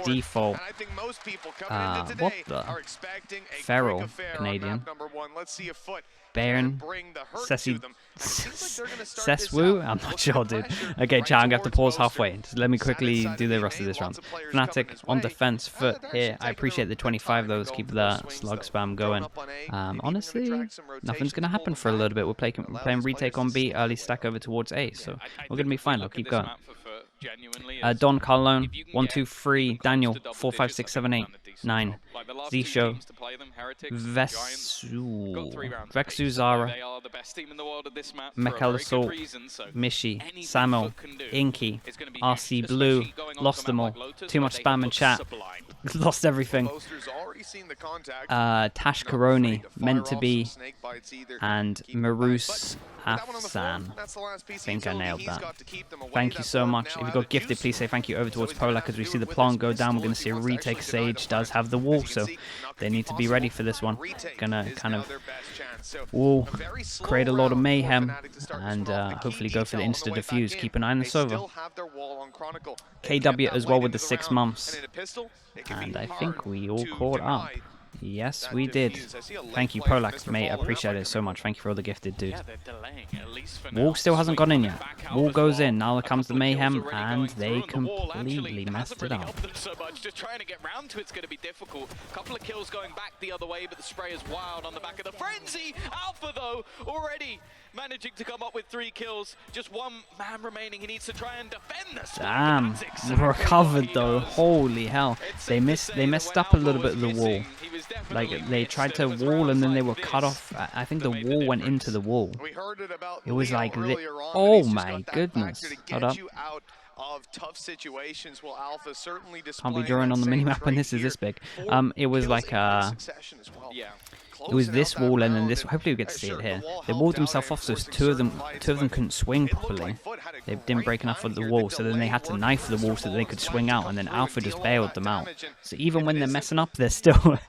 default. What the? Feral Canadian. Baron Seswu? I'm not sure, dude. Okay, chat, I'm gonna have to pause halfway. Just let me quickly do the rest of this round. Fnatic on defense, FUT here. I appreciate the 25 though. Let's keep that slug spam going. Honestly, nothing's gonna happen for a little bit. We're playing retake on B, early stack over towards A, so we're gonna be fine. I'll keep going. Don Carlone, 1, 2, 3, Daniel, 4, 5, 6, 7, 8, 9, Zisho, Vexu Zara, Mekal Assault, Mishi, Samuel, Inky, RC Blue, lost them all. Too much spam in chat. Lost everything. Tash Karoni, meant to be, and Marus Afsan. I think I nailed that. Thank you so much. If you got gifted, please say thank you over towards Polak as we see the plant go down. We're going to see a retake. Sage does have the wall, so they need to be ready for this one. Gonna kind of will create a lot of mayhem and hopefully go for the insta defuse. Keep an eye on the server. KW as well with the 6 months. And I think we all caught up. Yes, we did. Thank you, Polax, mate. I appreciate it so much. Thank you for all the gifted, dude. Wall still hasn't gone in yet. Wall goes in. Now comes the mayhem, and they completely messed it up. Just trying to get round to it's going to be difficult. Couple of kills going back the other way, but the spray is wild on the back of the frenzy. Alpha, though, already managing to come up with 3 kills. Just 1 man remaining. He needs to try and defend this. Damn, exactly recovered though. Holy hell! They messed up a little bit of the wall. Like they tried to wall and then they were cut off. I think the wall went into the wall. It was like, oh my goodness! Hold up. Can't be drawing on the minimap when this is this big. It was like it was this wall and then this. Hopefully we get to see it here. They walled themselves off, so two of them couldn't swing properly. They didn't break enough of the wall, so then they had to knife the wall so that they could swing out, and then Alpha just bailed them out. So even when they're messing up, they're still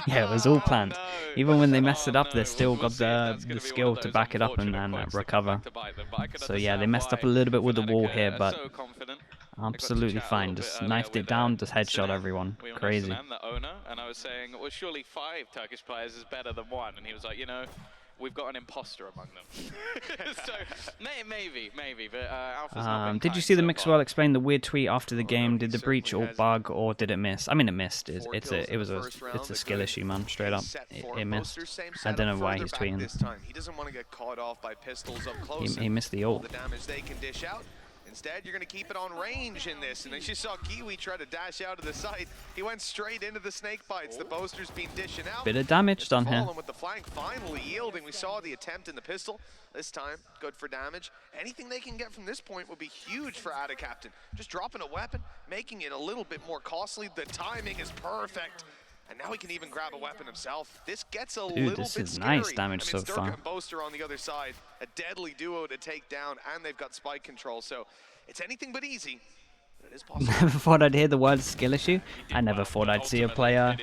yeah, it was all planned. Even when they mess it up, they still got the skill to back it up and recover. So yeah, they messed up a little bit with the wall here, but absolutely fine. Just knifed it down, just headshot everyone. Crazy. And I was saying, well, surely 5 Turkish players is better than 1, and he was like, you know, we've got an imposter among them. So maybe, but Alpha's not been did you see the Mixwell explain the weird tweet after the game? Did the breach or bug, or did it miss? I mean, it missed. It's a skill issue, man. Straight up, it missed. I don't know why he's tweeting. He doesn't want to get caught off by pistols up close. He missed the ult. The damage they can dish out. Instead, you're going to keep it on range in this. And then you saw Kiwi try to dash out of the site. He went straight into the snake bites. The boaster's been dishing out. Bit of damage done here. With the flank finally yielding. We saw the attempt in the pistol. This time, good for damage. Anything they can get from this point would be huge for Ada Captain. Just dropping a weapon, making it a little bit more costly. The timing is perfect. And now he can even grab a weapon himself. This gets a little bit scary. Nice damage so far. And Boaster on the other side, a deadly duo to take down, and they've got spike control. So it's anything but easy. But it is possible. Never thought I'd hear the word skill issue. I never thought I'd see a player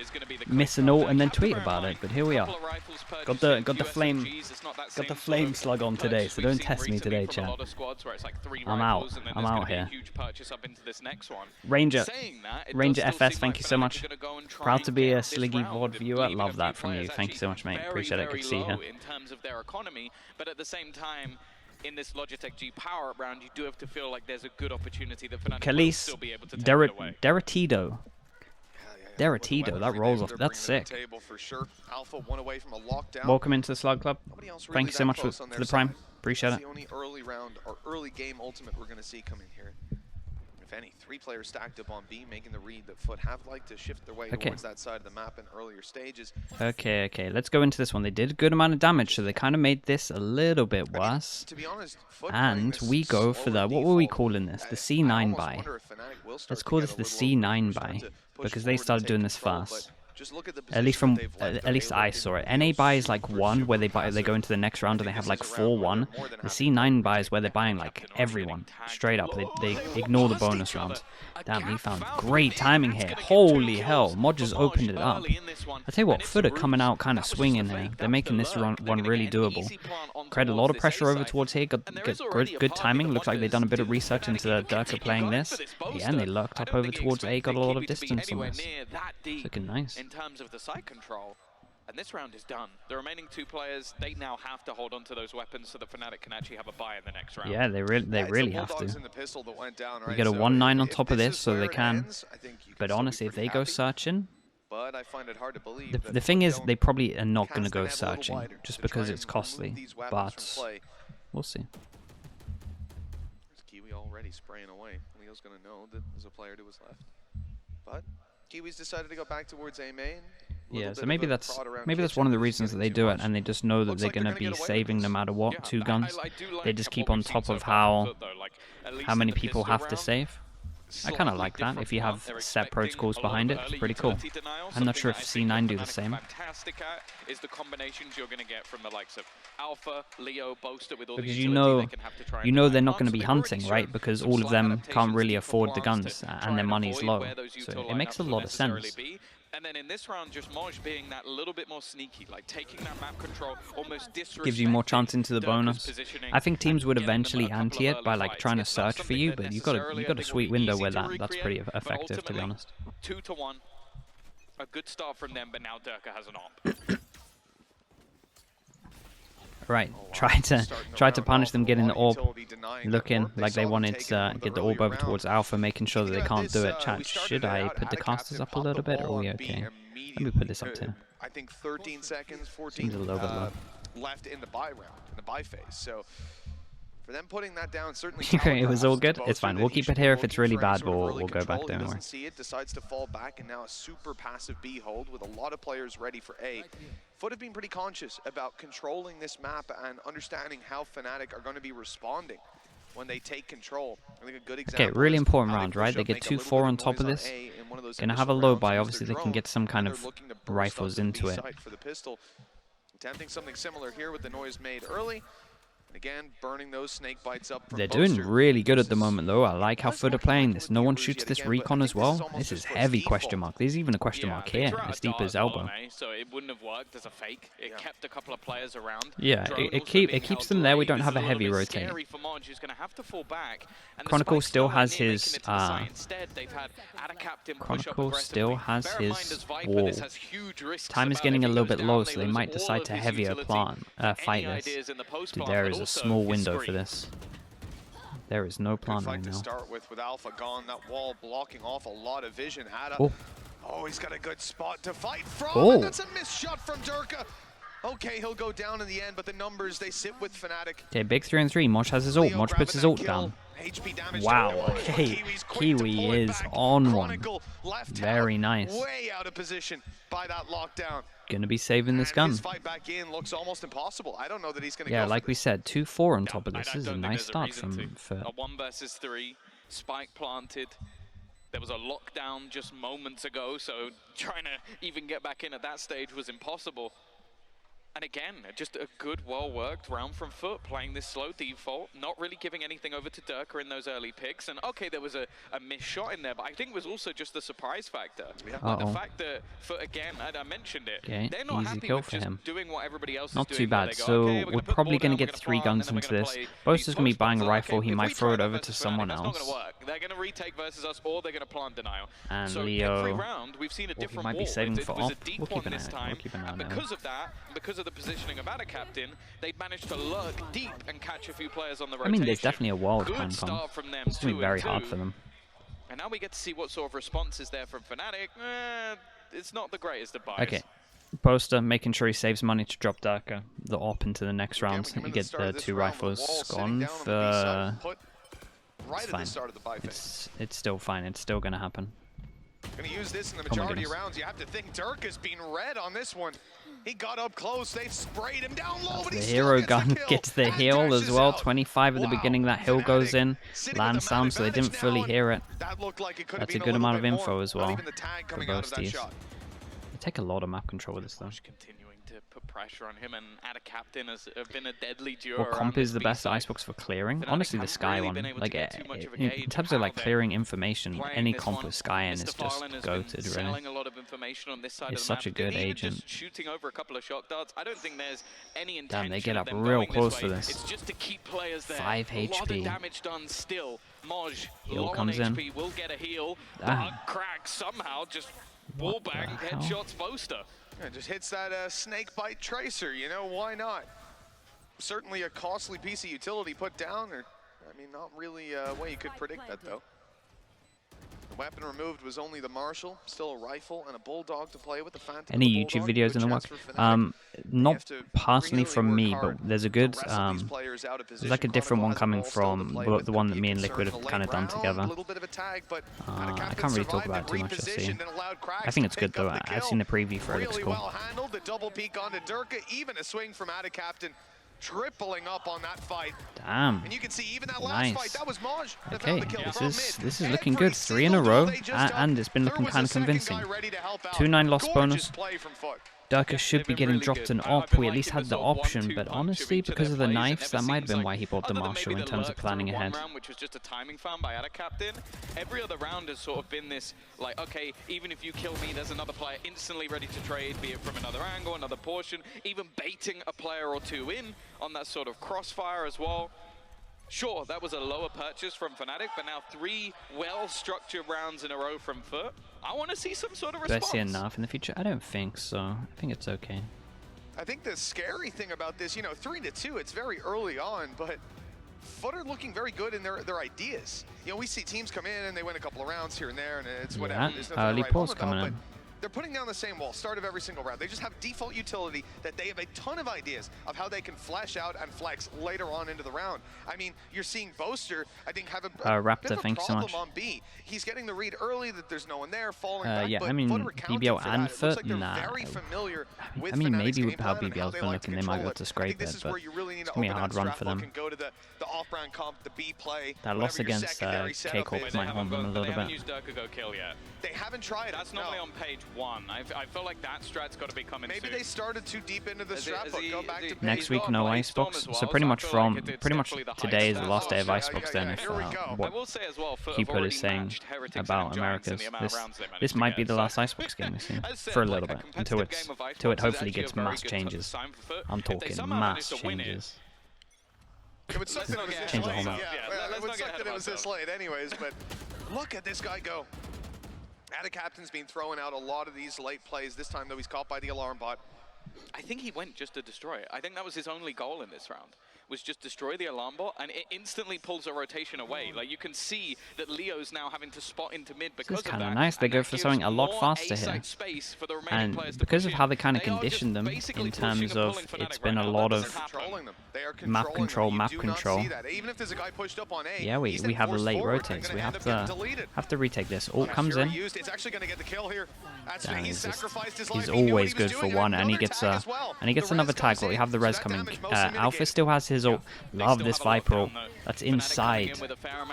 miss an ult and then tweet about it. But here we are. Got the flame slug on today, so don't test me today, chat. I'm out here. Ranger FS, thank you so much. Proud to be a Sliggy VOD viewer. Love that from you. Thank you so much, mate. Appreciate it. Good to see you here. In terms of their economy, but at the same time, in this Logitech G power up round, you do have to feel like there's a good opportunity that Fnatic will still be able to take it away. Derritido. Derritido, that rolls off. That's sick. Welcome into the Slug Club. Thank you so much for the prime. Appreciate it. The only early round or early game ultimate we're going to see coming here. If any, 3 players stacked up on B, making the read that FUT have liked to shift their way towards that side of the map in earlier stages. Okay, let's go into this one. They did a good amount of damage, so they kind of made this a little bit worse. To be honest, and we go for the, what were we calling this? The C9 buy. Let's call this the C9 buy, because they started doing this fast. Just look at the At least from at least I saw it. NA buys like 1 where they go into the next round and they have like 4-1. The C9 buys where they're buying like everyone straight up. They ignore the bonus rounds. Damn, he found great timing here. Holy hell, Mod just opened it up. I tell you what, FUT are coming out kind of swinging here. They're making this one really doable. Create a lot of pressure over towards here. Got good timing. Looks like they've done a bit of research into Durka playing this. Yeah, and they lurked up over towards A. Got a lot of distance on this. It's looking nice. In terms of the side control, and this round is done. The remaining 2 players, they now have to hold on to those weapons so that Fnatic can actually have a buy in the next round. Yeah, they really have to. We get a 1-9 on top of this, so they can. But honestly, if they go searching, the thing is, they probably are not going to go searching just because it's costly. But we'll see. Kiwi already spraying away. Leo's going to know that there's a player to his left. But Kiwi's decided to go back towards A main. Yeah, so maybe that's one of the reasons that they do it, and they just know that they're going to be saving no matter what 2 guns. They just keep on top of how many people have to save. I kind of like that. If you have set protocols behind it, it's pretty cool. I'm not sure if C9 do the same. Is the combinations you're going to get from the likes of Alpha, Leo, Boaster with all because you know they're not going to be hunting, right? Because all of them can't really afford the guns and their money's low. So it makes a lot of sense. And then in this round, just Moj being that little bit more sneaky, like taking that map control, almost disrespecting. Gives you more chance into the bonus. I think teams would eventually anti it by like trying to search for you, but you got a sweet window where that's pretty effective, to be honest. 2-1, a good start from them, but now Durka has an op. Right, try to punish them getting the orb, looking like they wanted to get the orb over towards Alpha, making sure that they can't do it. Chat, should I put the casters up a little bit, or are we okay? Let me put this up too. I think 13 seconds, 14 seems a little bit low. Left in the buy round, in the buy phase. So for them putting that down, certainly it was all good. It's fine. We'll keep it here. If it's really bad, we'll go back. Don't worry. See it, decides to fall back, and now a super passive B hold with a lot of players ready for A. FUT have been pretty conscious about controlling this map and understanding how Fnatic are going to be responding when they take control. I think a good example. Okay, really important round, right? They get 2-4 on top of this. Gonna have a low buy. Obviously, they can get some kind of rifles into it. For the pistol, attempting something similar here with the noise made early. Again, burning those snake bites up. They're doing really good at the moment, though. I like how FUT are playing this. No one shoots this recon as well. This is heavy question mark. There's even a question mark here, as deep as elbow. So it wouldn't have worked as a fake. It kept a couple of players around. Yeah, it keeps them there. We don't have a heavy rotate. Chronicle still has his wall. Time is getting a little bit low, so they might decide to heavier fight this. Dude, there is a small window for this. There is no plan right now. To start with Alpha gone, that wall blocking off a lot of vision. Oh, he's got a good spot to fight from, and that's a missed shot from Durka. Okay, he'll go down in the end, but the numbers, they sit with Fnatic. Okay, big 3-on-3. Mosh has his ult. Mosh puts his ult down. Wow, okay. Kiwi is on one. Very nice. Way out of position by that lockdown. Gonna be saving this gun. His fight back in looks almost impossible. I don't know that he's gonna go like we said, 2-4 on top of this. This is a nice start for a 1 versus 3, spike planted. There was a lockdown just moments ago, so trying to even get back in at that stage was impossible. And again, just a good, well-worked round from FUT, playing this slow default, not really giving anything over to Durka in those early picks. And okay, there was a missed shot in there, but I think it was also just the surprise factor. Like the fact that FUT, again, I mentioned it, they're not happy with just doing what everybody else is doing. Not too bad. So we're probably going to get 3 guns into this. Boaster's going to be buying a rifle. He might throw it over to someone else. They're going to retake versus us, or they're going to plant denial. And so Leo, every round, we've seen a different might be saving for op. We'll keep an eye on it. And because of that, because of the positioning of Captain, they managed to lurk deep and catch a few players on the rotation. I mean, there's definitely a wall can come. It's going to be very hard for them. And now we get to see what sort of response is there from Fnatic. It's not the greatest of buys. Okay. Boaster making sure he saves money to drop Durka the op into the next round. You get the 2 rifles gone for... It's fine. It's still fine. It's still going to happen. Going to use this in the majority of rounds. You have to think Durka's been red on this one. He got up close, they've sprayed him down low, but the hero gun gets the heal as well. 25 at the beginning, that hill goes in, lands down, so they didn't fully hear it. That's a good amount of info as well for Boasties. They take a lot of map control with this though. Continuing to put pressure on him, and Ada Captain has been a deadly duo. Well, Comp is the best Icebox for clearing. Honestly, the Sky one, like in terms of like clearing information, any comp with Sky in is just goated, really. A lot of information on this side It's of the such a good agent. Shooting over a couple of shock darts. I don't think there's any intention. Damn, they get up of them real going close this for way. this. It's just to keep players there. 5 A lot of HP. damage done still. Moj, Heal low on comes in. HP, will get a heal. Damn. Crack somehow just wallbang headshots Boaster. Yeah, just hits that snake bite tracer, you know, why not? Certainly a costly piece of utility put down, or, I mean, not really a way you could predict that, though. The weapon removed was only the Marshal, still a rifle and a Bulldog to play with. The Phantom. Any YouTube videos in the work? Not personally from me, but there's a good, there's like a different one coming from the one that me and Liquid have kind of done together. I can't really talk about it too much, I think it's good though. I've seen the preview for it, it looks cool. Well handled, the double peek onto Durka, even a swing from Ada Captain. Tripling up on that fight. Damn. And you can see even that last fight, that was Moj. Okay, this is looking good. 3 in a row, and it's been looking kind of convincing. 2-9 loss bonus. Durka should be getting dropped an op. We at least had the option, but honestly, because of the knives, that might have been why he bought the Marshal in terms of planning ahead. Which was just a timing found by Ada Captain. Every other round has sort of been this, like, okay, even if you kill me, there's another player instantly ready to trade, be it from another angle, another portion, even baiting a player or two in on that sort of crossfire as well. Sure, that was a lower purchase from Fnatic, but now 3 well-structured rounds in a row from FUT. I want to see some sort of response. Do I see enough in the future? I don't think so. I think it's okay. I think the scary thing about this, you know, 3-2, it's very early on, but FUT are looking very good in their ideas. You know, we see teams come in and they win a couple of rounds here and there, and it's whatever. Yeah, early pause coming in. They're putting down the same wall, start of every single round. They just have default utility that they have a ton of ideas of how they can flash out and flex later on into the round. I mean, you're seeing Boaster, I think, have a Raptor, bit of a thanks so problem much. on B. He's getting the read early that there's no one there, falling back, yeah, but I mean, BBL and FUT, I mean, maybe with how BBL's been looking, they might be able to scrape it, but it's going to be a hard run for them. That loss against K-Corp might haunt them a little bit. They haven't tried it. That's normally on page 1. I feel like that strat's got to be coming soon. Maybe they started too deep into the strat, but go back to next week, no Icebox. So pretty much today is the last day of Icebox then, if what Keeper is saying about Americas. This might be the last Icebox game we've seen for a little bit, until it hopefully gets mass changes. I'm talking mass changes. It would suck that it was this Change the late. whole map. It would suck that it was this late anyways, but look at this guy go. Ada Captain's been throwing out a lot of these late plays. This time, though, he's caught by the alarm bot. I think he went just to destroy it. I think that was his only goal in this round, was just destroy the alarm bot, and it instantly pulls a rotation away. Like, you can see that Leo's now having to spot into mid because of that. This is kind of nice. They go for something a lot faster here. And because of how they kind of conditioned them in terms of it's been a lot of map control. Yeah, we have a late rotate, so we have to retake this. Ult comes in. Damn, he's always good for one, and he gets another tag, but we have the res coming. Alpha still has his ult. Love this Viper ult. That's inside.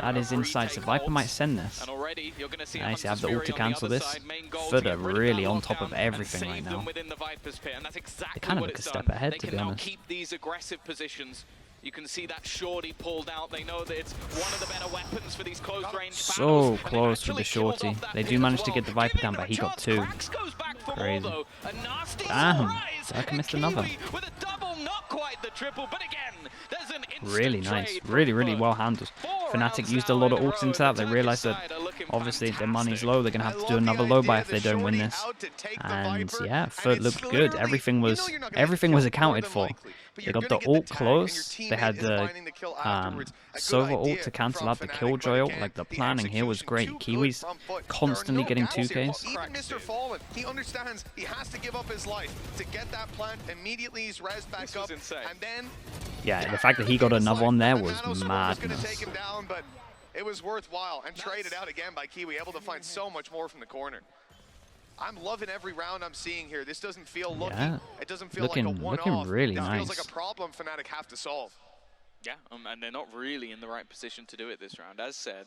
That is inside, so Viper might send this. Nice, you have the ult to cancel this. FUT are really on top of everything right now. They kind of look a step ahead, to be honest. You can see that shorty pulled out. They know that it's one of the better weapons for these close range so close with the shorty. They do manage to get the Viper down, but he got 2. Crazy. Damn, Durka missed another. Really nice. Really well handled. Fnatic used a lot of ults into that. They realized that obviously their money's low. They're going to have to do another low buy if they don't win this. And yeah, FUT looked good. Everything was accounted for. They got the ult close. They had the Sova ult to cancel out the Killjoy ult. Like, the planning here was great. Kiwi's constantly getting 2Ks. Even Mr. Fallen, he understands he has to give up his life to get that plant. Immediately he's rezzed back up, and then yeah, the fact that he got another one there was madness. Take him down, but it was worthwhile, and traded out again by Kiwi, able to find so much more from the corner. I'm loving every round I'm seeing here. This doesn't feel lucky. Yeah. It doesn't feel like a one-off. Looking really nice. It feels like a problem Fnatic have to solve. Yeah, and they're not really in the right position to do it this round. As said,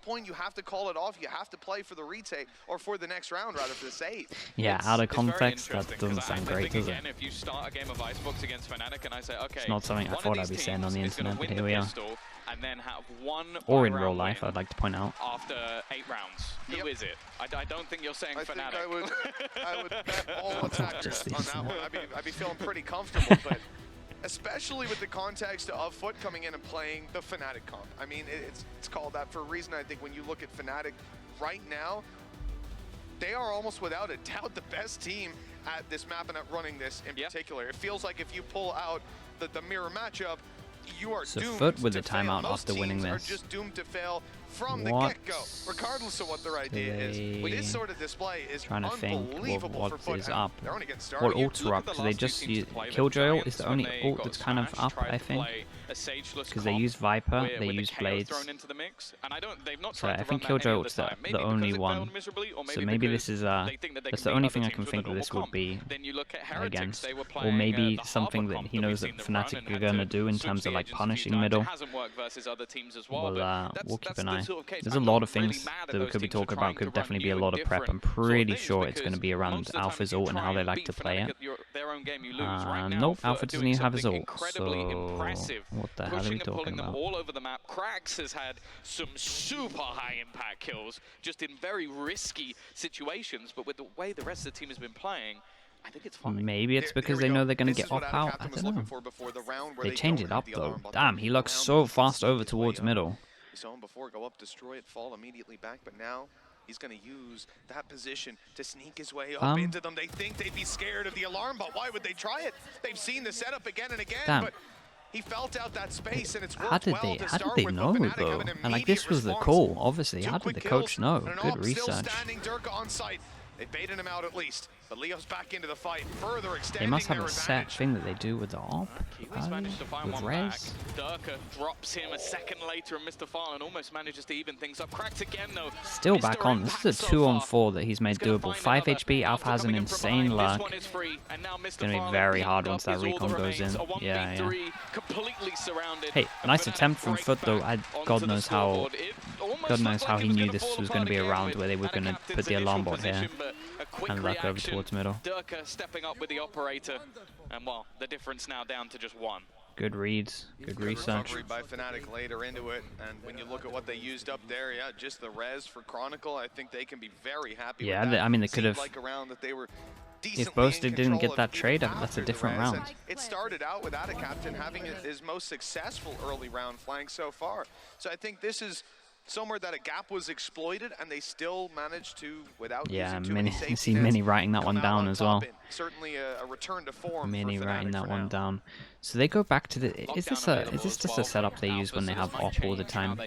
that point, you have to call it off. You have to play for the retake, or for the next round, rather, for the save. Yeah, out of context, that doesn't sound great, does it? Again, if you start a game of Icebox against Fnatic and I say, okay, it's not something I thought I'd be saying on the internet, but here we are. And then have one or in real life, I'd like to point out. After 8 rounds. Who is it? I don't think you're saying Fnatic. I would bet all attackers on that one. I'd be feeling pretty comfortable, but especially with the context of FUT coming in and playing the Fnatic comp. I mean, it's called that for a reason. I think when you look at Fnatic right now, they are almost without a doubt the best team at this map and at running this in particular. It feels like if you pull out the mirror matchup, you are doomed FUT with to the timeout fail. after winning Most this. teams are just doomed to fail from the get-go, regardless of what their idea is. This sort of display is trying to think unbelievable for what is FUT. up. They're only getting started. What ults are up? So they just use Killjoy ult is the only ult that's kind of up, I think, because they use Viper, they use Blades. So I think Killjoy ult's the only one. So maybe this is that's the only thing I can think that this would be against, or maybe something that he knows that Fnatic are gonna do in terms of like punishing middle. We'll keep an eye. There's a lot of things that we could be talking about. Could definitely be a lot of prep. I'm pretty sure it's going to be around Alpha's ult and how they like to play it. Nope, Alpha doesn't even have his ult. So what the hell are we talking about? All over the map. Krax has had some super high impact kills, just in very risky situations. But with the way the rest of the team has been playing, I think it's fine. Maybe it's because they know they're going to get off out. I don't know. They change it up though. Damn, he looks so fast over towards middle. We saw him before go up, destroy it, fall immediately back, but now he's going to use that position to sneak his way up into them. They think they'd be scared of the alarm, but why would they try it? They've seen the setup again and again, but he felt out that space and it's worked well to start with. How did they know though? And like this was the call, obviously. How did the coach know? Good research. They baited him out at least, but Leo's back into the fight, further extending. They must have a set thing that they do with the op. With Rez. Durka drops him a second later, and Mr. Farland almost manages to even things up. Cracks again though. Still back on. This is a 2-on-4 that he's made doable. 5 HP. Alpha has an insane luck. It's gonna be very hard once that recon goes in. Yeah. Hey, nice attempt from FUT though. God knows how he knew this was going to be a round where they were going to put the alarm bot here and luck over towards middle. Durka stepping up with the operator, and well, the difference now down to just one. Good reads, good research. Recovery by Fnatic later into it, and when you look at what they used up there, yeah, just the res for Chronicle, I think they can be very happy with that. I mean, they could have. Like around that they were if Boasted didn't get that trade, that's a different round. It started out with Adacaptain having his most successful early round flank so far. So I think this is somewhere that a gap was exploited, and they still managed to, without using too many safety see Mini writing that one down as well. Certainly a return to form. Mini writing that one down. So they go back to the. Is this just a setup they use when they have op all the time?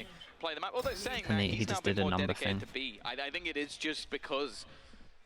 And he just did a number thing. I think it is just because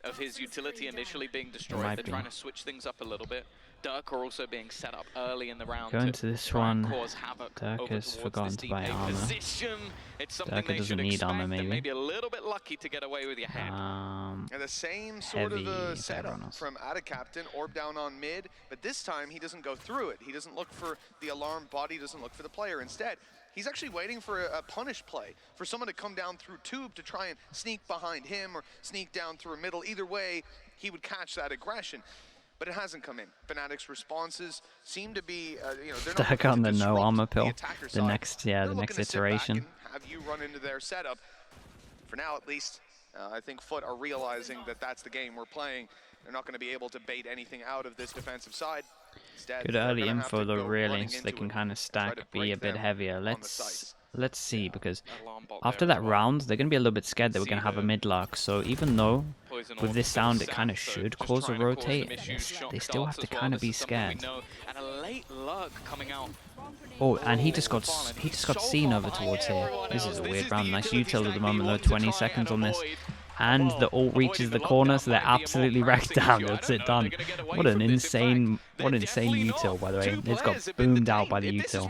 of his utility initially being destroyed. They're trying to switch things up a little bit. Durka also being set up early in the round. Going to this one, Durka's forgotten to buy armor. Durka doesn't need armor, maybe. A little bit lucky to get away with your head. And the same sort of setup from Adacaptain, orb down on mid, but this time he doesn't go through it. He doesn't look for the alarm body, doesn't look for the player. Instead, he's actually waiting for a punish play, for someone to come down through tube to try and sneak behind him or sneak down through a middle. Either way, he would catch that aggression. But it hasn't come in. Fnatic's responses seem to be, they're not Durka on the no armor pill. The next iteration. iteration. Have you run into their setup? For now, at least, I think FUT are realizing that that's the game we're playing. They're not going to be able to bait anything out of this defensive side. Instead, good early info though, really, so they can kind of stack, be a bit heavier. Let's see, because after that round, they're going to be a little bit scared that we're going to have a mid-luck. So even though with this sound it kind of should cause a rotate, they still have to kind of be scared. Oh, and he just got seen over towards here. This is a weird round. Nice util at the moment though. 20 seconds on this. And the ult reaches the corner, so they're absolutely wrecked down. That's it, done. What an insane util, by the way. It's got boomed out by the util.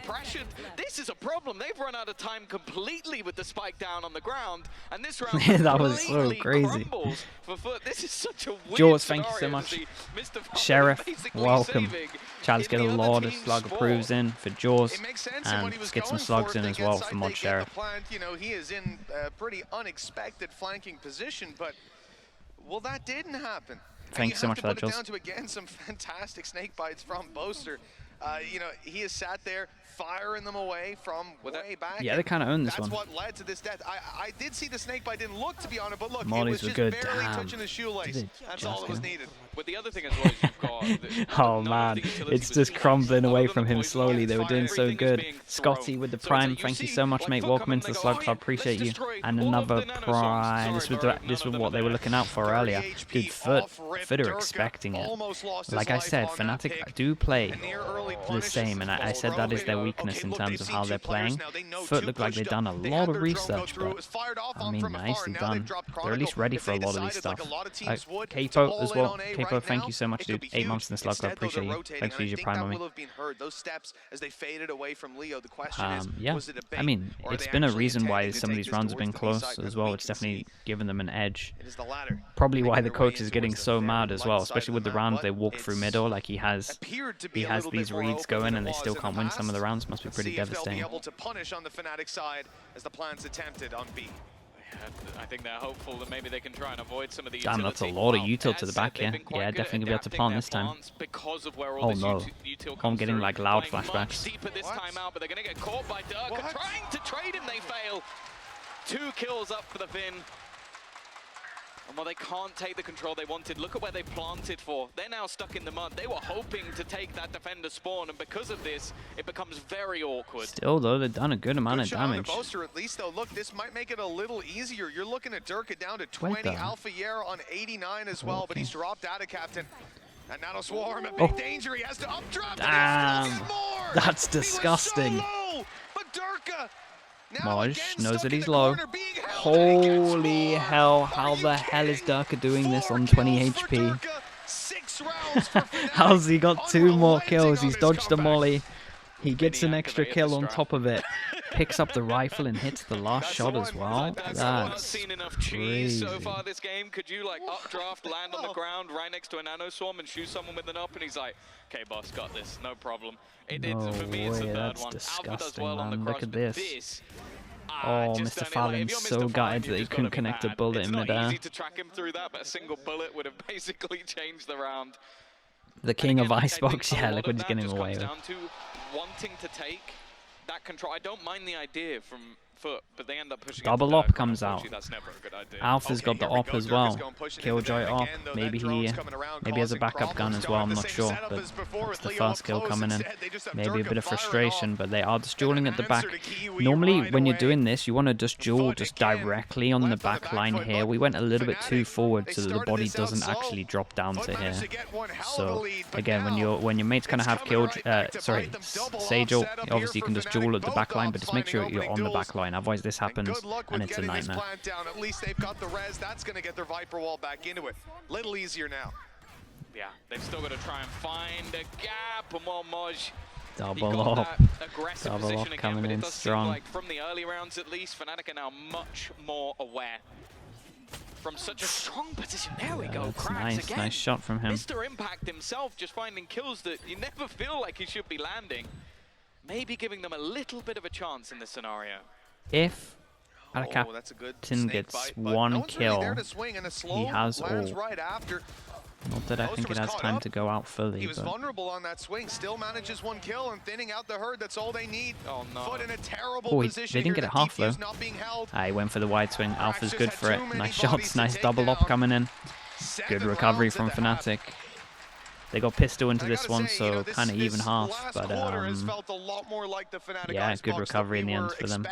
This is a problem. They've run out of time completely with the spike down on the ground, and this round that was so crazy. This is such a weird Jaws, thank you so much. Sheriff, welcome. Let's get a lot of slug approves in for Jaws, and let's get some slugs in as well for Mod Sheriff. He is in a pretty unexpected flanking position, but well, that didn't happen. Thank you so much for that, Jaws. Down to again some fantastic snake bites from Boaster. You know, he has sat there firing them away from way back. Yeah, they kind of own this one. That's what led to this death. I did see the snake bite, didn't look to be on it, but look, Mollies it was were just good. barely Damn. touching the shoelace. That's all that was needed. But the other thing as well is you've got... Oh man, it's just crumbling away from him slowly. They were doing so good. Scotty with the prime, thank you so much, mate. Welcome into the Slug Club, appreciate you. And another prime. This was what they were looking out for earlier. Dude, FUT are expecting it. Like I said, Fnatic do play the same, and I said that is their weakness in terms of how they're playing. FUT look like they've done a lot of research, but I mean, nicely done. They're at least ready for a lot of these stuff. Capo as well. Capo, thank you so much, dude. 8 months in the Slug Club, appreciate you. Thanks for using your prime on me. Yeah, I mean, it's been a reason why some of these rounds have been close as well. It's definitely given them an edge. Probably why the coach is getting so mad as well, especially with the rounds they walk through middle. Like he has these reads going and they still can't win some of the rounds. Must be pretty devastating. Able to punish on the Fnatic side as the plans attempted on B. I think they're hopeful that maybe they can try and avoid some of the damn, that's a lot of util to the back here. Yeah, definitely gonna be able to plant this time. Oh no, I'm getting like loud flashbacks. Deeper this time out, but they're gonna get caught by Durka. Trying to trade him, they fail. 2 kills up for the Finn. And while they can't take the control they wanted, look at where they planted for. They're now stuck in the mud. They were hoping to take that defender spawn, and because of this, it becomes very awkward. Still, though, they've done a good amount of damage. Boaster, at least, though, look, this might make it a little easier. You're looking at Durka down to 20, Alpha Yer on 89 as well, but he's dropped out of Captain. And Nano Swarm, a big danger. He has to updraft. Damn, that's disgusting. So but Durka, Moj knows that he's low. Holy hell, how the hell is Durka doing this on 20 HP? How's he got 2 more kills? He's dodged a molly. He gets an extra kill on top of it. Picks up the rifle and hits the last shot as well. That's seen enough cheese so far this game. Could you like updraft, land on the ground right next to a nano swarm and shoot someone with an up? And he's like, okay, boss, got this, no problem. For me, it's the third one. Disgusting, man. Look at this. Oh, Mr. Fallon's so gutted that he couldn't connect a bullet in midair. It's easy to track him through that, but a single bullet would have basically changed the round. The king of Icebox, yeah, look what he's getting away with. Down to wanting to take that control. I don't mind the idea from FUT, but they end up pushing. Double op comes out. That's never a good idea. Alpha's got the op as well. Killjoy op. Maybe he has a backup gun as well. I'm not sure, but it's the first kill coming in. Maybe a bit of frustration, but they are just dueling at the back. Normally, when you're doing this, you want to just duel just directly on the back line here. We went a little bit too forward so that the body doesn't actually drop down to here. So again, when your mates kind of have Sage ult, obviously you can just duel at the back line, but just make sure you're on the back line. Otherwise this happens and it's a nightmare. At least they've got the res. That's going to get their Viper wall back into it. Little easier now. Yeah, they've still got to try and find a gap. And while Moj, double op coming in strong. Like from the early rounds at least, Fnatic are now much more aware. From such a strong position. There we go. That's nice. Nice shot from him. Mr. Impact himself just finding kills that you never feel like he should be landing. Maybe giving them a little bit of a chance in this scenario. If Captain gets 1 kill, he has all. Not that I think it has time to go out fully. He was vulnerable on that swing, still manages 1 kill and thinning out the herd. That's all they need. Oh no. FUT in a terrible position. They didn't get it half though. He went for the wide swing. Alpha's good for it. Nice shots, nice double op coming in. Good recovery from Fnatic. They got pistol into this one, so kind of even half. But yeah, good recovery in the end for them.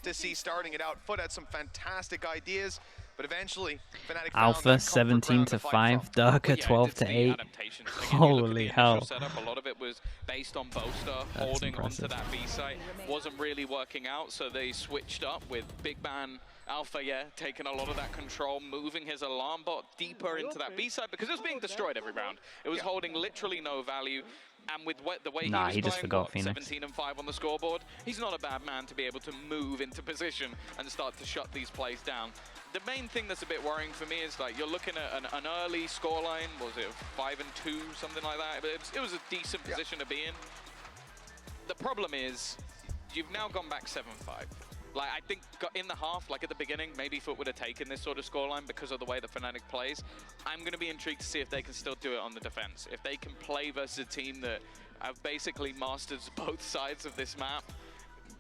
To see starting it out. FUT had some fantastic ideas, but eventually Fnatic Alpha 17 to 5, Durka 12 to 8. Holy hell! A lot of it was based on Boaster holding onto that B site. Wasn't really working out, so they switched up with Big Man Alpha, taking a lot of that control, moving his alarm bot deeper into that B site because it was being destroyed every round. It was holding literally no value. And with the way he just forgot Phoenix. 17 and 5 on the scoreboard, he's not a bad man to be able to move into position and start to shut these plays down. The main thing that's a bit worrying for me is like you're looking at an early scoreline, was it 5-2, something like that? But it was a decent position to be in. The problem is you've now gone back 7-5. Like, I think in the half, like at the beginning, maybe FUT would have taken this sort of scoreline because of the way the Fnatic plays. I'm going to be intrigued to see if they can still do it on the defense. If they can play versus a team that have basically mastered both sides of this map.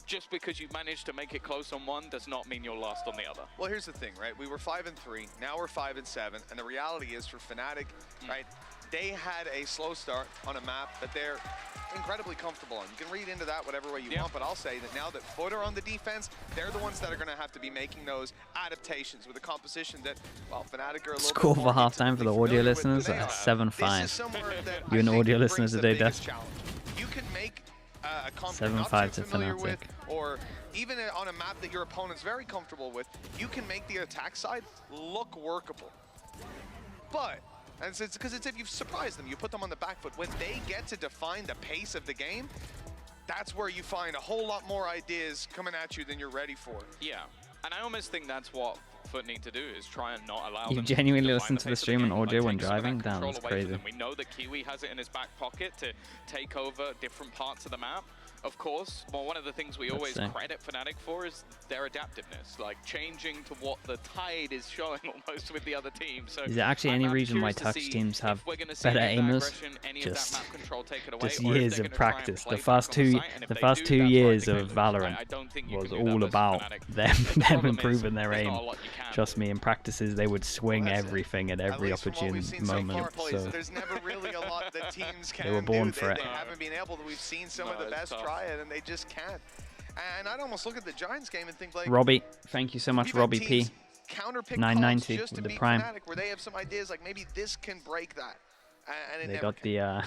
Just because you managed to make it close on one does not mean you're last on the other. Well, here's the thing, right? We were 5-3, now we're 5-7, and the reality is for Fnatic, right? They had a slow start on a map that they're incredibly comfortable on. You can read into that whatever way you want, but I'll say that now that FUT are on the defense, they're the ones that are going to have to be making those adaptations with a composition that, well, Fnatic are a little Score bit more for halftime for the audio listeners, 7-5. You an audio listener today, Des? You can make a 7-5 to Fnatic. Or even on a map that your opponent's very comfortable with, you can make the attack side look workable. But and it's because it's if you've surprised them, you put them on the back foot. When they get to define the pace of the game, that's where you find a whole lot more ideas coming at you than you're ready for. Yeah, and I almost think that's what FUT need to do, is try and not allow You them genuinely to listen define to the pace of stream on game, audio like, when take some of that driving? Damn, control that's away from crazy. them. We know that Kiwi has it in his back pocket to take over different parts of the map. Of course, well, one of the things we always credit Fnatic for is their adaptiveness, like changing to what the tide is showing almost with the other team. So is there actually any reason why Turkish teams have better aimers? Just years of practice. The first 2 years of Valorant was all about them improving their aim. Trust me, in practices they would swing everything at every opportune moment. So there's never really a lot that teams can they were born for it. They haven't been able to. We've seen some of the best try it, and they just can't. And I'd almost look at the Giants game and think, like, Robbie, thank you so much, Robbie P. 990 with the prime. Fnatic, where they have some ideas like maybe this can break that. And they got the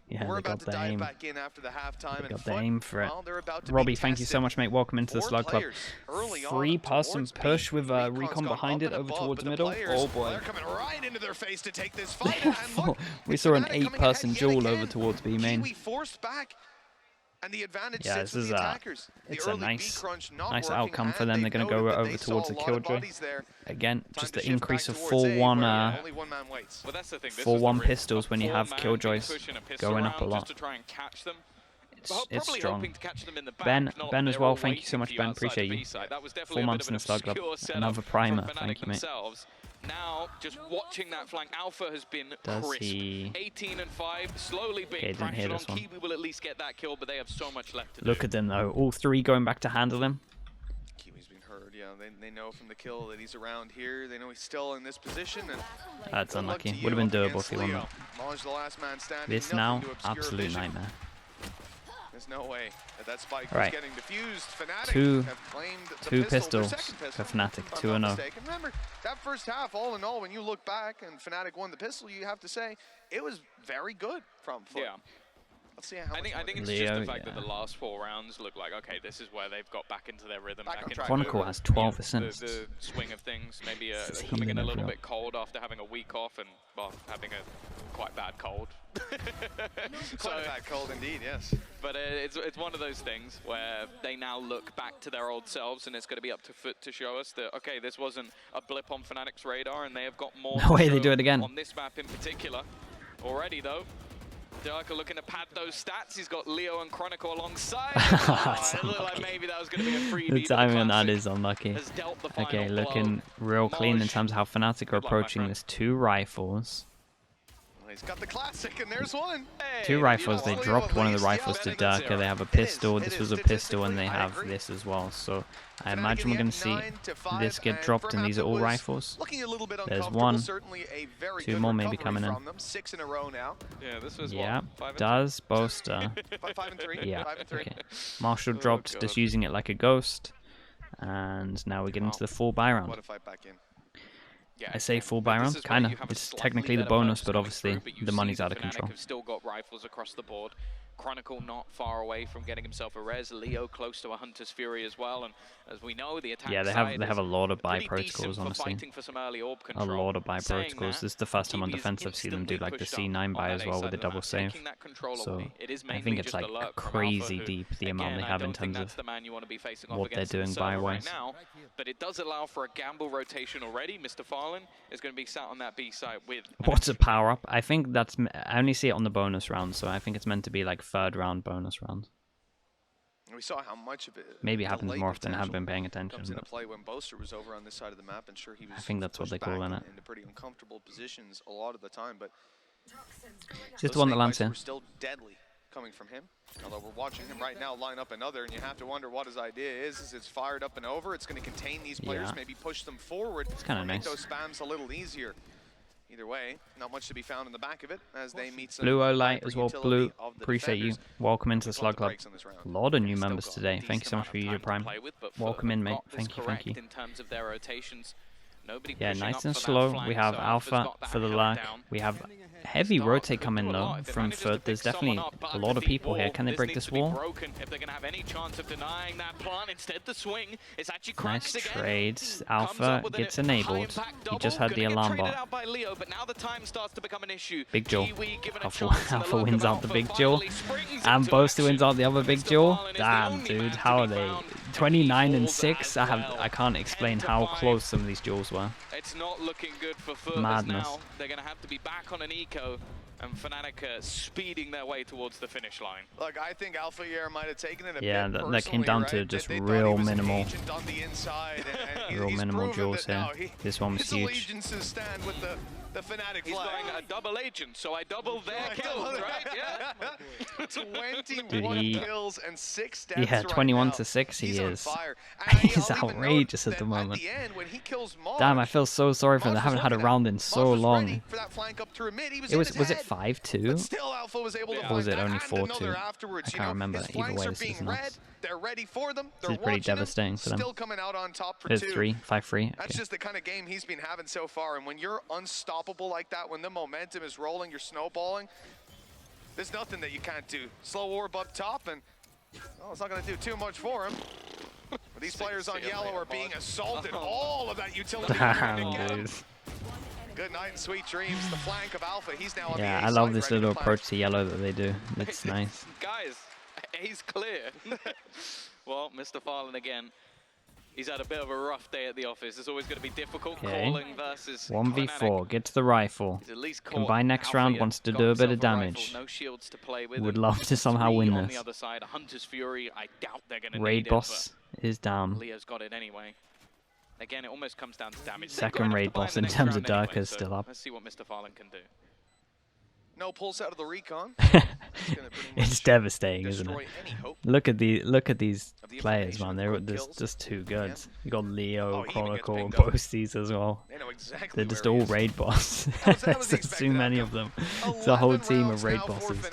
yeah, we're they got the aim. Back in after the halftime, they got the aim for it. Well, Robbie, thank you so much, mate. Welcome into the Slug Club. 3-person push with a recon behind it over towards the middle. Oh boy. They're coming right into their face to take this fight. And look, we saw an 8-person duel over towards B main. Kiwi forced back. And the advantage this is it's a nice outcome for them. They're going to go over towards the Killjoy. Again, just the increase of 4-1 4-1 pistols when you have Killjoys going up a lot. It's strong. Ben as well, thank you so much, Ben. Appreciate you. 4 months in the Slug Club. Another primer. Thank you, mate. Now, just watching that flank, Alpha has been crisp. 18 and 5, slowly being fractured on. Kiwi will at least get that kill, but they have so much left to do. Look at them though, all 3 going back to handle him. Kiwi's been hurt, yeah. They know from the kill that he's around here. They know he's still in this position. And that's unlucky. Would have been doable if he won that. This now, absolute nightmare. There's no way that spike was getting diffused. Fnatic two pistols for Fnatic, 2-0. Remember, that first half, all in all, when you look back and Fnatic won the pistol, you have to say it was very good from FUT. Yeah. Let's see how I think it's Leo, just the fact that the last 4 rounds look like, okay, this is where they've got back into their rhythm. Back into Chronicle has 12 assists. The swing of things, maybe coming in a little bit cold after having a week off and, well, having a quite bad cold. Quite a bad cold indeed, yes. But it's one of those things where they now look back to their old selves, and it's going to be up to FUT to show us that, okay, this wasn't a blip on Fnatic's radar, and they have got more no way they do it again on this map in particular. Already, though, Darker looking to pad those stats. He's got Leo and Chronicle alongside. It looked like maybe that was going to be a freebie. The timing on that is unlucky. Okay, looking real clean in terms of how Fnatic are approaching this. 2 rifles. He's got the classic, and there's one. 2 rifles. They dropped one of the rifles to Durka. They have a pistol. This was a pistol, and they have this as well. So I imagine we're going to see this get dropped, and these are all rifles. There's 1, 2 more maybe coming in. 6 in a row now. Yeah, this was does boaster. 5 and 3. Yeah. Okay. Marshall dropped, just using it like a ghost, and now we get into the full buy round. What a fight back in. I say full buy round, kind of. It's technically the bonus, but obviously the money's out of control. Have still got rifles across the board. Chronicle not far away from getting himself a res. Leo close to a Hunter's Fury as well. And as we know, the attack they have a lot of buy protocols, honestly. A lot of buy protocols. This is the first time on defense I've seen them do like the C9 buy as well with a double save. So I think it's like crazy deep the amount they have in terms of what they're doing buy-wise. But it does allow for a gamble rotation already. Mr. Farlin is going to be sat on that B side with... What's a power-up? I think that's... I only see it on the bonus round, so I think it's meant to be like 3rd round bonus round. We saw how much of it... Maybe it happens more often. I haven't been paying attention. Comes into play when Boaster was over on this side of the map, and sure, he was I think that's what they call it. Into pretty uncomfortable positions a lot of the time, but... Just the one that lands here. Still deadly. coming from him. Although we're watching him right now line up another, and you have to wonder what his idea is it's fired up and over. It's going to contain these players, maybe push them forward. It's kind of nice. Make those spams a little easier. Either way, not much to be found in the back of it as they meet some Blue Olite as well. Blue, appreciate you. Welcome into Slug Club. A lot of new members today. Thank you so much for your Prime. Welcome in, mate. Thank you, thank you. In terms of their rotations. Yeah, nice and slow. We have Alpha for the lag. We have heavy rotate coming though from FUT. There's definitely a lot of people here. Can they break this wall? Nice trades. Alpha gets enabled. He just had the alarm bot. Big Jaw. Alpha wins out the Big Jaw. And Boaster wins out the other Big Jaw. Damn, dude. How are they? 29 and 6. I can't explain how close some of these jaws were. It's not looking good for FUT. Madness. Now they're going to have to be back on an eco, and Fnatic speeding their way towards the finish line. Look, I think Alpha Year might have taken it a bit that came down to just real minimal. Real minimal jaws here. This one was huge. The Fnatic He's going a double agent, so I double their kills, right? Yeah. 21 kills and 6 deaths. Yeah, 21 to 6 he is. He's outrageous at the moment. Damn, I feel so sorry for them. They haven't had a round in so long. Was it 5-2? Or was it only 4-2? I can't remember. Either way, this is nuts. They're ready for them. This is pretty devastating for them. Still coming out on top for 5-3. That's just the kind of game he's been having so far. And when you're unstoppable like that, when the momentum is rolling, you're snowballing, there's nothing that you can't do. Slow orb up top, and well, it's not going to do too much for him. But these players on yellow are being assaulted. All of that utility. Damn, dude. Good night and sweet dreams. The flank of Alpha. He's now on the I love this little approach to yellow that they do. It's nice. Guys, A's clear. Well, Mr. Farland again. He's had a bit of a rough day at the office. It's always going to be difficult calling versus 1v4. Get to the rifle. Combine next round. Wants to do a bit of damage. No shields to play with. Would love to somehow win this. On the other side, Hunter's Fury. I doubt they're going to Raid boss is down. Leo's got it anyway. Again, it almost comes down to damage. Second raid boss in terms of Dirk is still up. Let's see what Mr. Farland can do. No pulse out of the recon. It's devastating, isn't it? Look at these players, man. They're just too good. You got Leo, Chronicle, and Boasties as well. They're just all raid boss. There's just too many of them. It's a whole team of raid bosses.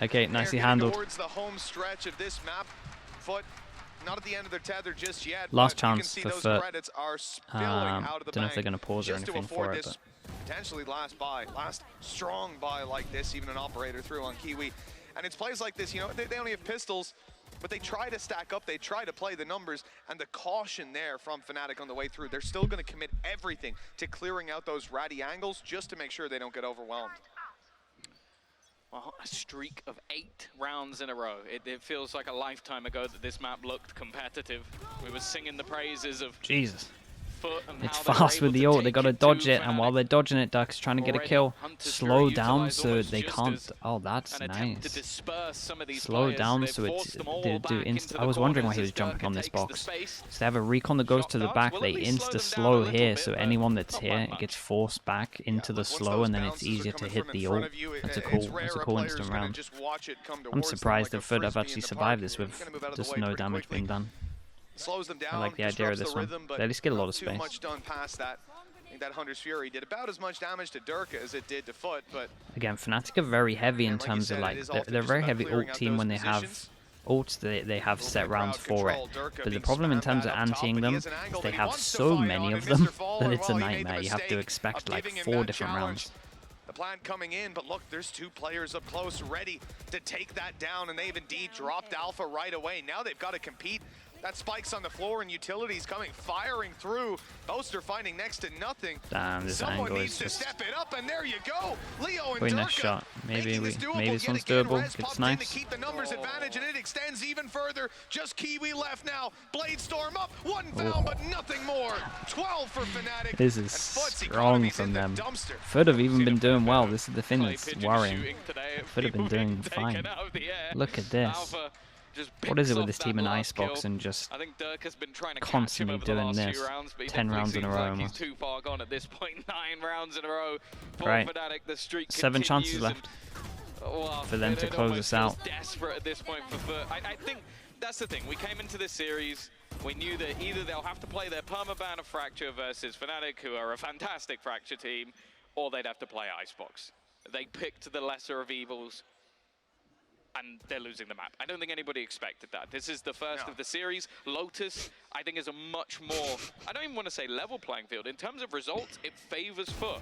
Okay, nicely handled. Not at the end of their tether just yet. Last chance for FUT. Don't know if they're going to pause or anything for it, but potentially last strong buy like this, even an operator through on Kiwi. And it's plays like this, you know, they only have pistols, but they try to stack up, they try to play the numbers, and the caution there from Fnatic on the way through. They're still going to commit everything to clearing out those ratty angles just to make sure they don't get overwhelmed. Well, a streak of 8 rounds in a row. It feels like a lifetime ago that this map looked competitive. We were singing the praises of Jesus. FUT and It's how fast with the ult. They got to dodge it, and Fnatic. while they're dodging it, Duck's trying to get a kill. Slow down so they can't. Oh, that's nice. Slow down so they do insta. I was wondering why he was jumping on this box. So they have a recon that goes to the back. They insta slow here, so anyone that's here gets forced back into the slow, and then it's easier to hit the ult. That's a cool instant round. I'm surprised that FUT have actually survived this with just no damage being done. Slows them down, I like the idea of this one. They at least get a lot of space. Much done past that. I think that Hunter's Fury did about as much damage to Dirk as it did to FUT, but again, Fnatic are very heavy in terms of they're a very heavy ult team when they have ults. They have set rounds for it. But the problem in terms of anti-ing them is they have so many of them that it's a nightmare. You have to expect like 4 different rounds. The plan coming in, but look, there's 2 players up close ready to take that down, and they've indeed dropped Alpha right away. Now they've got to compete. That spike's on the floor and utilities coming, firing through. Boaster finding next to nothing. Damn, this angle is just... step it up, and there you go. Leo and very nice shot. Maybe this one's doable. It's nice. To keep the numbers advantage, and it extends even further. Just Kiwi left now. Blade storm up. 1 foul, but nothing more. 12 for Fnatic. This is strong from them. FUT have even been doing well. This is the thing that's worrying. FUT have been doing fine. Look at this. What is it with this team in Icebox and just constantly doing this? 10 rounds in a row almost. Too far gone at this point. 9 rounds in a row for right. Fnatic. The streak 7 chances continues, left. for them to close us out. Desperate at this point for FUT. I think that's the thing. We came into this series, we knew that either they'll have to play their permaban of Fracture versus Fnatic, who are a fantastic Fracture team, or they'd have to play Icebox. They picked the lesser of evils, and they're losing the map. I don't think anybody expected that. This is the first of the series. Lotus, I think, is a much more, I don't even want to say level playing field. In terms of results, it favors FUT.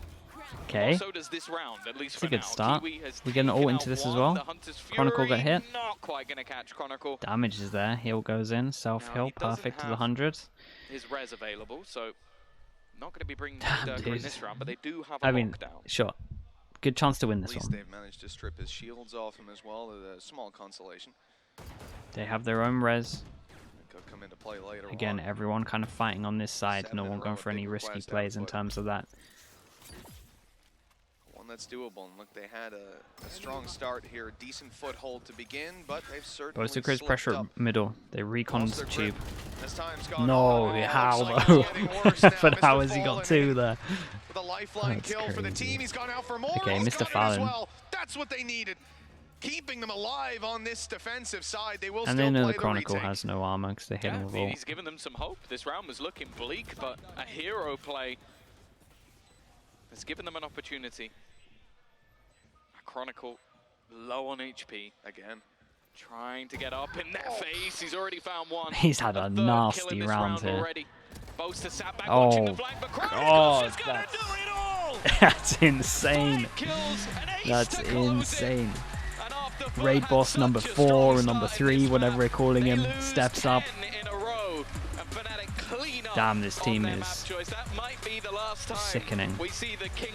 Okay. So does this round, at least It's for a good now. start. Kiwi has We're getting all taken into this out as one. well. The Hunter's Chronicle got Fury, hit. Not quite going to catch Chronicle. Damage is there. Heal goes in. Self-heal. Perfect to the 100. His res available, so not going to be bringing Damn, Durka in dude. this round, but they do have a I mean, lockdown. sure. Good chance to win this At least one. they've managed to strip his shields off him as well. A small consolation. They have their own res. Could come into play later Again, on. everyone kind of fighting on this side. No one going for any risky plays in terms of that. One that's doable. And look, they had a strong start here. Decent foothold to begin, but they've certainly Both creates pressure at middle. They recons the tube. As time's gone No, on, how looks like though? it's getting worse now. But how Mr. has he got Fallen two there? With a lifeline That's kill for the crazy. team. He's gone out for more. Okay, He's Mr. got it as Fallen. well. That's what they needed. Keeping them alive on this defensive side. They will And still then play the Chronicle retake. has no armor because they hit him with all. He's given them some hope. This round was looking bleak, but a hero play has given them an opportunity. A Chronicle low on HP. Again. Trying to get up in their face. He's already found one. He's had a third kill nasty in this round here. Already. Boaster sat back Oh, watching the flank, but God, is gonna that's- do it all. That's insane. 5 kills, an ace That's to close it. insane. And after FUT Raid had boss such number a 4 strong or number start in 3, this whatever map, we're calling they him, lose steps up. 10 in a row, and Fnatic clean up Damn, this on team their is map choice. That might be the last time sickening. we see the Kings